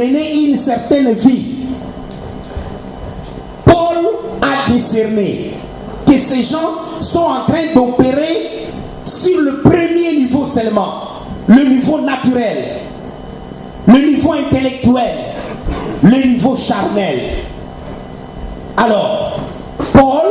mener une certaine vie, Paul a discerné que ces gens sont en train d'opérer sur le premier niveau seulement, le niveau naturel, le niveau intellectuel, le niveau charnel. Alors, Paul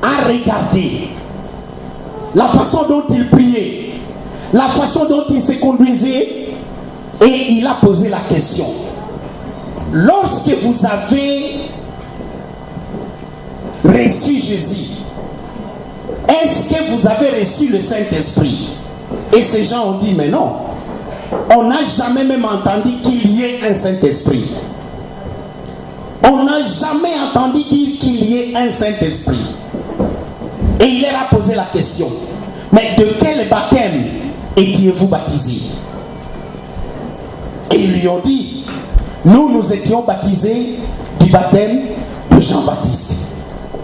a regardé la façon dont il priait, la façon dont il se conduisait, et il a posé la question: lorsque vous avez reçu Jésus, est-ce que vous avez reçu le Saint-Esprit? Et ces gens ont dit: mais non, on n'a jamais même entendu qu'il y ait un Saint-Esprit. On n'a jamais entendu dire qu'il y ait un Saint-Esprit. Et il leur a posé la question: mais de quel baptême étiez-vous baptisés? Et ils lui ont dit: nous étions baptisés du baptême de Jean-Baptiste.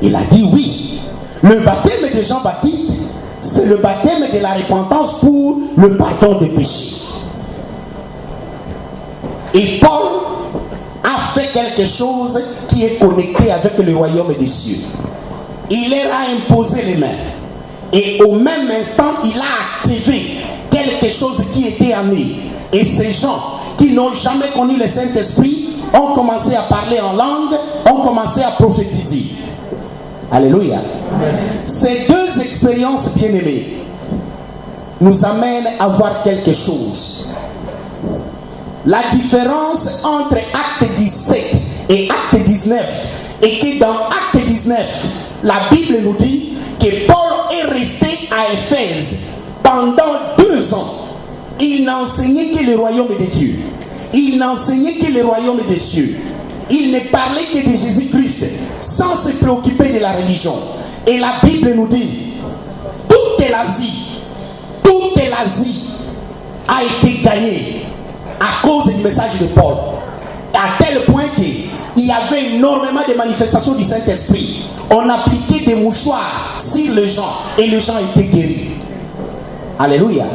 Il a dit: oui, le baptême de Jean-Baptiste, c'est le baptême de la repentance pour le pardon des péchés. Et Paul a fait quelque chose qui est connecté avec le royaume des cieux. Il leur a imposé les mains. Et au même instant, il a activé quelque chose qui était en eux. Et ces gens qui n'ont jamais connu le Saint-Esprit ont commencé à parler en langue, ont commencé à prophétiser. Alléluia. Amen. Ces deux expériences bien-aimées nous amènent à voir quelque chose. La différence entre Acte 17 et Acte 19 est que dans Acte 19, la Bible nous dit que Paul est resté à Éphèse pendant 2 ans. Il n'enseignait que le royaume de Dieu. Il n'enseignait que le royaume des cieux. Il ne parlait que de Jésus-Christ sans se préoccuper de la religion. Et la Bible nous dit: toute l'Asie a été gagnée à cause du message de Paul. À tel point qu'il y avait énormément de manifestations du Saint-Esprit. On appliquait des mouchoirs sur les gens et les gens étaient guéris. Alléluia.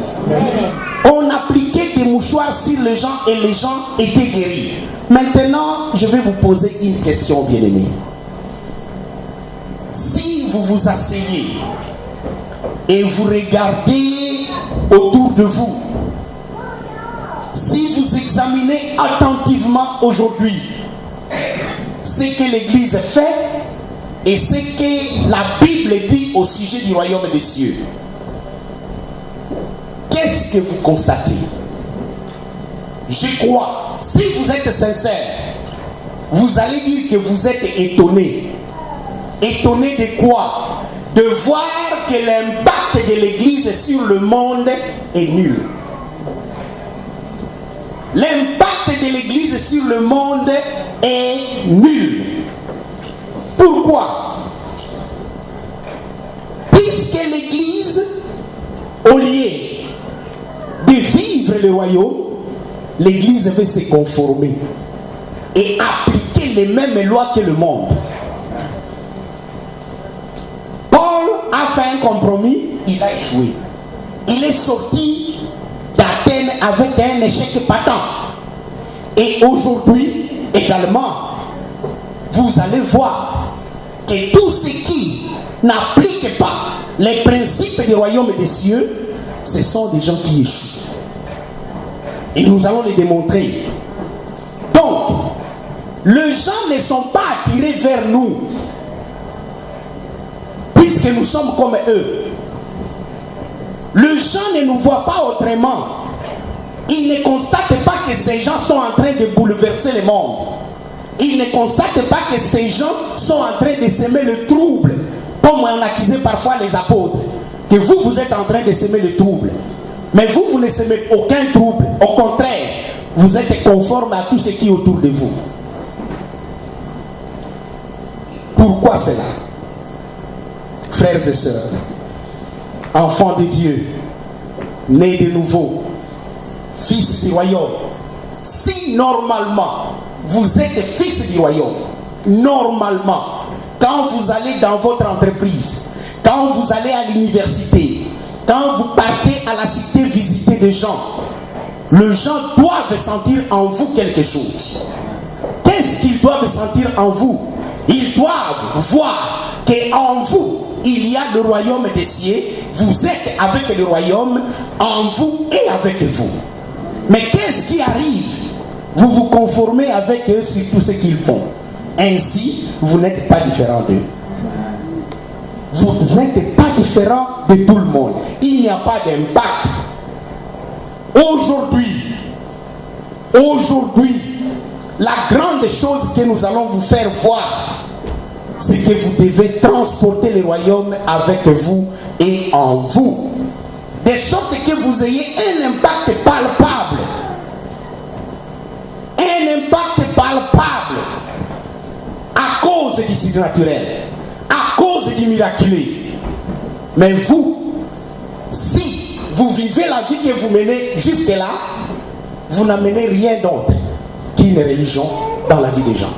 On appliquait des mouchoirs sur les gens et les gens étaient guéris. Maintenant, je vais vous poser une question, bien-aimés. Si vous vous asseyez et vous regardez autour de vous, si vous examinez attentivement aujourd'hui ce que l'Église fait et ce que la Bible dit au sujet du royaume des cieux, qu'est-ce que vous constatez? Je crois, si vous êtes sincère, vous allez dire que vous êtes étonné. Étonné de quoi? De voir que l'impact de l'Église sur le monde est nul. L'impact de l'Église sur le monde est nul. Pourquoi? Puisque l'Église, au lieu de vivre le royaume, l'Église veut se conformer et appliquer les mêmes lois que le monde. Paul a fait un compromis, il a échoué. Il est sorti d'Athènes avec un échec patent. Et aujourd'hui également, vous allez voir que tous ceux qui n'appliquent pas les principes du royaume des cieux, ce sont des gens qui échouent. Et nous allons les démontrer. Donc, les gens ne sont pas attirés vers nous, puisque nous sommes comme eux. Les gens ne nous voient pas autrement. Ils ne constatent pas que ces gens sont en train de bouleverser le monde. Ils ne constatent pas que ces gens sont en train de semer le trouble, comme on accusait parfois les apôtres, que vous êtes en train de semer le trouble. Mais vous ne semez aucun trouble. Au contraire, vous êtes conforme à tout ce qui est autour de vous. Pourquoi cela? Frères et sœurs, enfants de Dieu, nés de nouveau, fils du royaume, si normalement vous êtes fils du royaume, normalement, quand vous allez dans votre entreprise, quand vous allez à l'université, quand vous partez à la cité visiter des gens, les gens doivent sentir en vous quelque chose. Qu'est-ce qu'ils doivent sentir en vous? Ils doivent voir qu'en vous, il y a le royaume des cieux. Vous êtes avec le royaume en vous et avec vous. Mais qu'est-ce qui arrive? Vous vous conformez avec eux sur tout ce qu'ils font. Ainsi, vous n'êtes pas différent d'eux. Vous n'êtes pas différent de tout le monde. Il n'y a pas d'impact. Aujourd'hui, la grande chose que nous allons vous faire voir, c'est que vous devez transporter le royaume avec vous et en vous. De sorte que vous ayez un impact palpable. Un impact palpable à cause du surnaturel, à cause du miraculeux. Mais vous, si vous vivez la vie que vous menez jusque-là, vous n'amenez rien d'autre qu'une religion dans la vie des gens.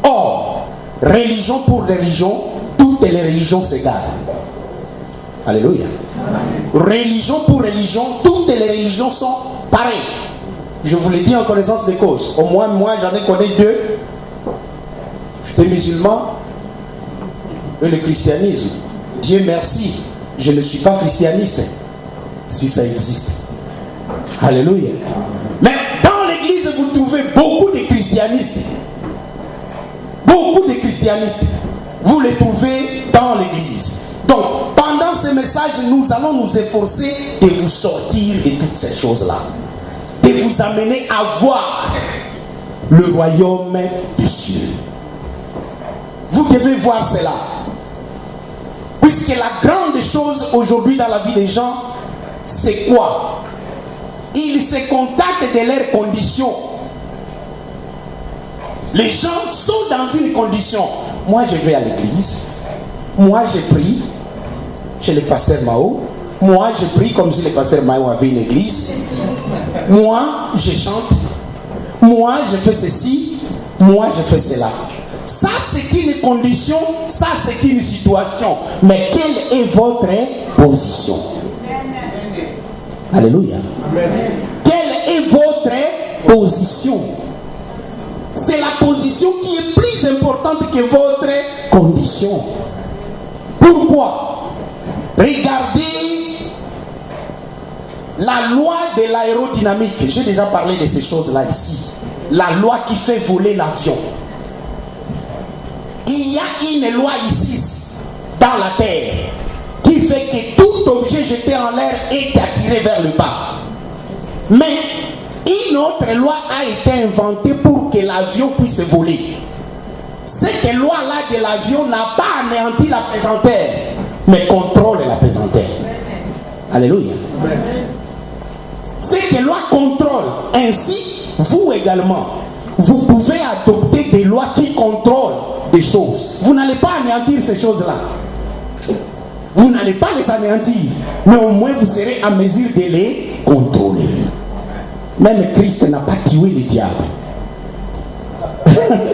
Or, religion pour religion, toutes les religions s'égarent. Alléluia. Religion pour religion, toutes les religions sont pareilles. Je vous l'ai dit en connaissance de cause. Au moins, moi, j'en ai connu deux. J'étais musulman et le christianisme. Dieu merci, je ne suis pas christianiste. Si ça existe. Alléluia. Mais dans l'église, vous trouvez beaucoup de christianistes. Beaucoup de christianistes. Vous les trouvez dans l'église. Donc, pendant ce message, nous allons nous efforcer de vous sortir de toutes ces choses-là. De vous amener à voir le royaume des cieux. Vous devez voir cela. Puisque la grande chose aujourd'hui dans la vie des gens, c'est quoi? Ils se contactent de leurs conditions. Les gens sont dans une condition. Moi, je vais à l'église. Moi, je prie chez le pasteur Mao. Moi, je prie comme si le pasteur Mao avait une église. Moi, je chante. Moi, je fais ceci. Moi, je fais cela. Ça, c'est une condition. Ça, c'est une situation. Mais quelle est votre position? Alléluia. Quelle est votre position? C'est la position qui est plus importante que votre condition. Pourquoi? Regardez la loi de l'aérodynamique. J'ai déjà parlé de ces choses-là ici. La loi qui fait voler l'avion. Il y a une loi ici, dans la terre, qui fait que tout objet jeté en l'air est attiré vers le bas. Mais une autre loi a été inventée pour que l'avion puisse voler. Cette loi-là de l'avion n'a pas anéanti la pesanteur, mais contrôle la pesanteur. Alléluia. Cette loi contrôle. Ainsi, vous également, vous pouvez adopter des lois qui contrôlent des choses. Vous n'allez pas anéantir ces choses-là. Vous n'allez pas les anéantir, mais au moins vous serez en mesure de les contrôler. Même Christ n'a pas tué le diable.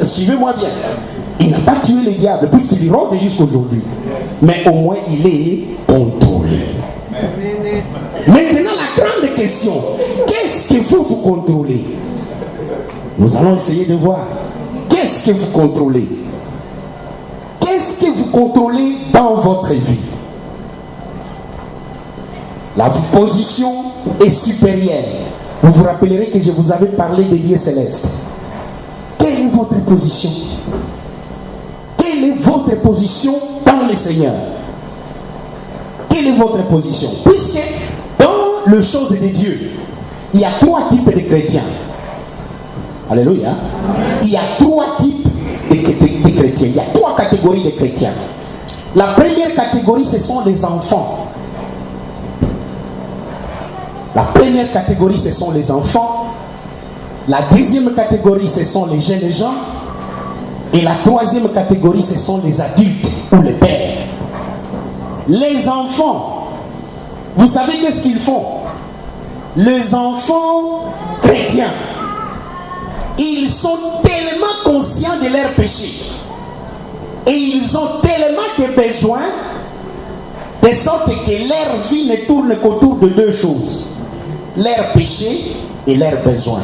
Suivez-moi bien. Il n'a pas tué le diable puisqu'il rôde jusqu'aujourd'hui. Mais au moins il est contrôlé. Maintenant la grande question, qu'est-ce que vous contrôlez? Nous allons essayer de voir. Qu'est-ce que vous contrôlez? Qu'est-ce que vous contrôlez dans votre vie? La position est supérieure. Vous vous rappellerez que je vous avais parlé des lieux célestes. Quelle est votre position? Quelle est votre position dans le Seigneur? Quelle est votre position? Puisque dans les choses de Dieu, il y a trois types de chrétiens. Alléluia. Il y a trois types de chrétiens. Il y a trois catégories de chrétiens. La première catégorie, ce sont les enfants. La première catégorie, ce sont les enfants. La deuxième catégorie, ce sont les jeunes gens. Et la troisième catégorie, ce sont les adultes ou les pères. Les enfants, vous savez qu'est-ce qu'ils font? Les enfants chrétiens, ils sont tellement conscients de leurs péchés. Et ils ont tellement de besoins, de sorte que leur vie ne tourne qu'autour de deux choses. Leur péché et leurs besoins.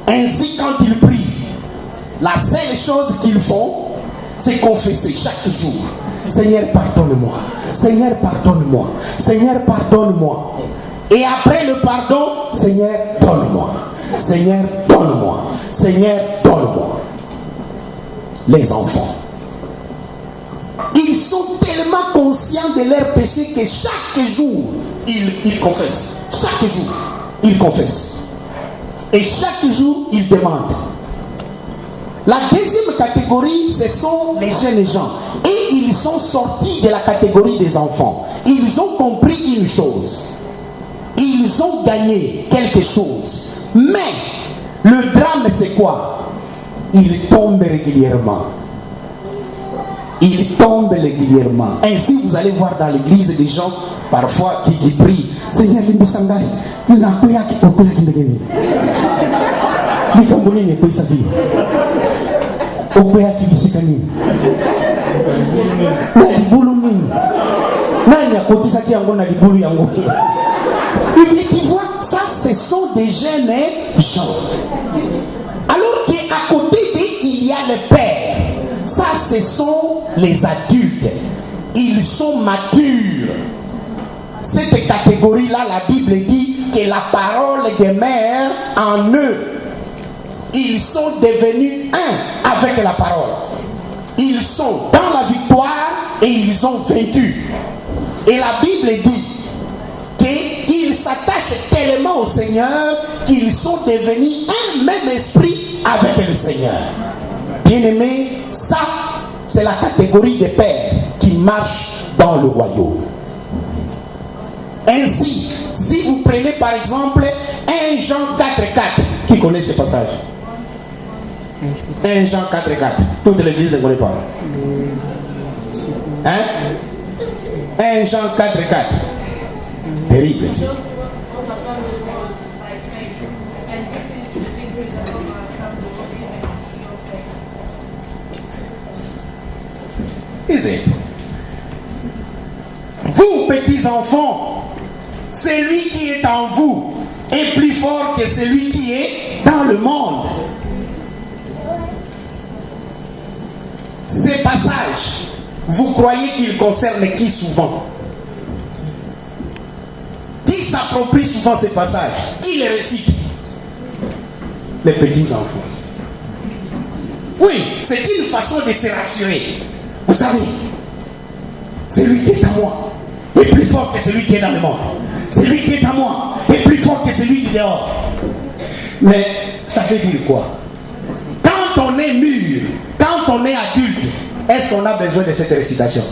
Ainsi, quand ils prient, la seule chose qu'ils font, c'est confesser chaque jour. Seigneur, pardonne-moi. Seigneur, pardonne-moi. Seigneur, pardonne-moi. Et après le pardon, Seigneur, donne-moi. Seigneur, donne-moi. Seigneur, donne-moi. Les enfants, ils sont tellement conscients de leurs péchés que chaque jour, ils confessent. Chaque jour, ils confessent. Et chaque jour, ils demandent. La deuxième catégorie, ce sont les jeunes gens. Et ils sont sortis de la catégorie des enfants. Ils ont compris une chose. Ils ont gagné quelque chose. Mais, le drame, c'est quoi? Ils tombent régulièrement. Ils tombent régulièrement. Ainsi, vous allez voir dans l'église des gens, parfois, qui prient. Seigneur, Limbisangai, tu n'as pas qui peut pas qui n'ait ni comme n'est pas sa vie. Au père qui dit c'est cani. Na di boulou ni. Na ni a côté ça qui en a di boulou yango. Et tu vois, ça, ce sont des jeunes gens. Alors qu'à côté d'eux, il y a le père. Ça, ce sont les adultes. Ils sont matures. Cette catégorie-là, la Bible dit que la parole demeure en eux. Ils sont devenus un avec la parole. Ils sont dans la victoire et ils ont vaincu. Et la Bible dit qu'ils s'attachent tellement au Seigneur qu'ils sont devenus un même esprit avec le Seigneur. Bien-aimés, ça, c'est la catégorie des pères qui marchent dans le royaume. Ainsi, si vous prenez par exemple 1 Jean 4,4, qui connaît ce passage? 1 Jean 4,4. Toute l'église ne connaît pas. Hein? 1 Jean 4,4. Terrible. Vous, petits enfants, celui qui est en vous est plus fort que celui qui est dans le monde. Ces passages, vous croyez qu'ils concernent qui souvent? Qui s'approprie souvent ces passages? Qui les récite? Les petits enfants. Oui, c'est une façon de se rassurer. Vous savez, celui qui est à moi est plus fort que celui qui est dans le monde. Celui qui est à moi est plus fort que celui qui est dehors. Mais ça veut dire quoi? Quand on est mûr, quand on est adulte, est-ce qu'on a besoin de cette récitation?